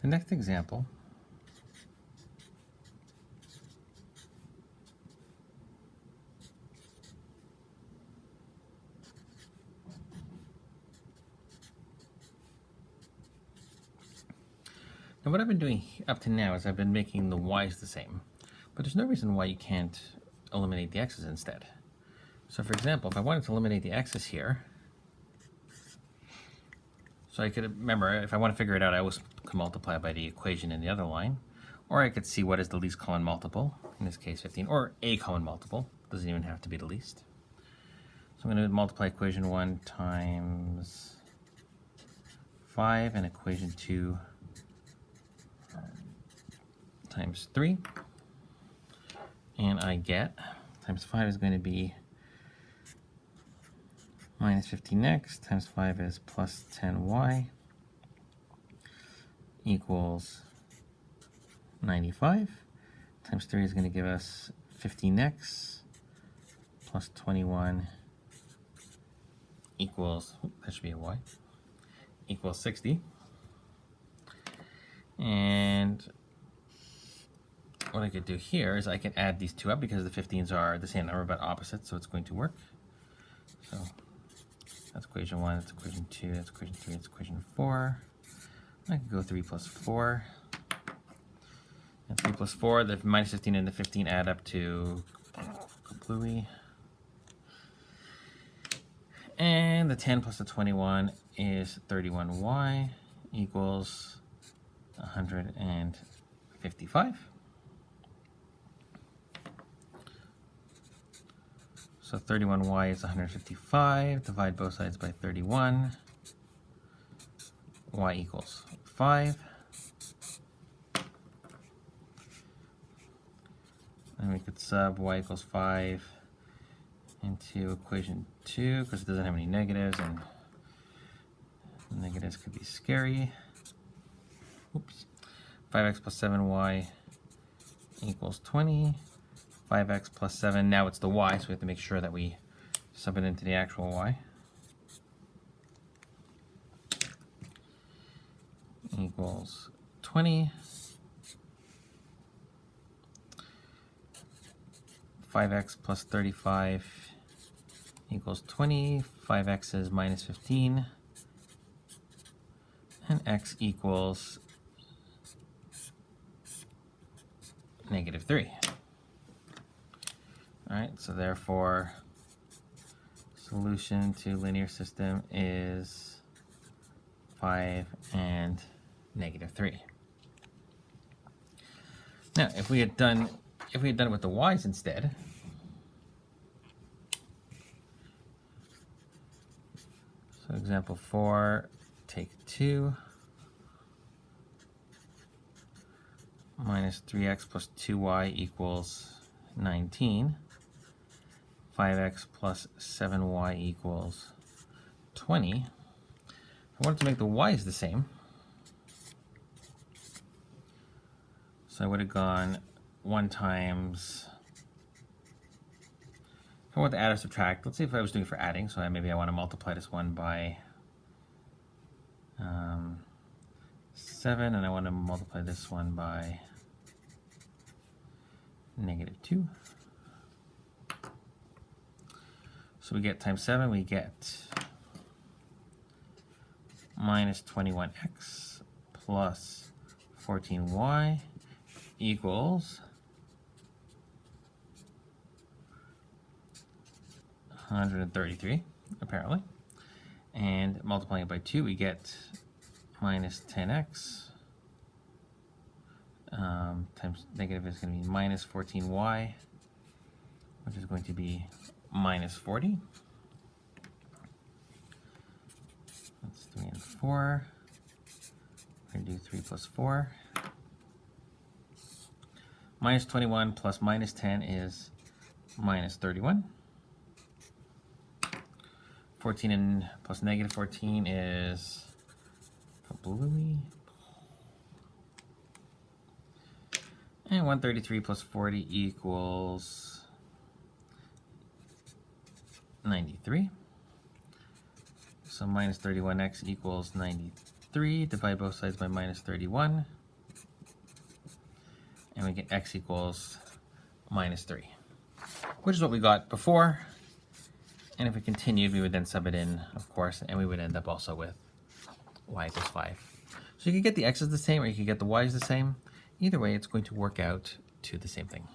The next example, now what I've been doing up to now is I've been making the y's the same, but there's no reason why you can't eliminate the x's instead. So for example, if I wanted to eliminate the x's here, so I could, remember, if I want to figure it out, I always can multiply by the equation in the other line, or I could see what is the least common multiple, in this case 15, or a common multiple, doesn't even have to be the least. So I'm going to multiply equation 1 times 5 and equation 2 times 3, and I get, times 5 is going to be minus 15x times 5 is plus 10y equals 95, times 3 is going to give us 15x plus 21 equals, that should be a y, equals 60. And what I could do here is I can add these two up because the 15s are the same number but opposite, so it's going to work. So that's equation 1, that's equation 2, that's equation 3, that's equation 4. I could go 3 plus 4. And 3 plus 4, the minus 15 and the 15 add up to kablooey. And the 10 plus the 21 is 31y equals 155. So 31y is 155, divide both sides by 31, y equals 5. And we could sub y equals 5 into equation 2 because it doesn't have any negatives, and negatives could be scary. Oops. 5x plus 7y equals 20. 5x plus 7, now it's the y, so we have to make sure that we sub it into the actual y. Equals 20. 5x plus 35 equals 20. 5x is minus 15. And x equals negative 3. All right, so therefore, solution to linear system is 5 and negative 3. Now, if we had done it with the y's instead, so example 4, take 2 minus 3x plus 2y equals 19. 5x plus 7y equals 20. If I wanted to make the y's the same, so I would have gone 1 times, if I want to add or subtract, let's see if I was doing it for adding, so maybe I want to multiply this one by 7, and I want to multiply this one by negative 2. So we get times 7, we get minus 21x plus 14y equals 133, apparently. And multiplying it by 2, we get minus 10x times negative is going to be minus 14y, which is going to be minus 40. That's 3 and 4. We're going to do 3 plus 4. Minus 21 plus minus 10 is minus 31. 14 and plus negative 14 is kablooey. And 133 plus 40 equals 93. So minus 31x equals 93. 3, divide both sides by minus 31, and we get x equals minus 3, which is what we got before. And if we continued, we would then sub it in, of course, and we would end up also with y equals 5. So you can get the x's the same, or you can get the y's the same. Either way, it's going to work out to the same thing.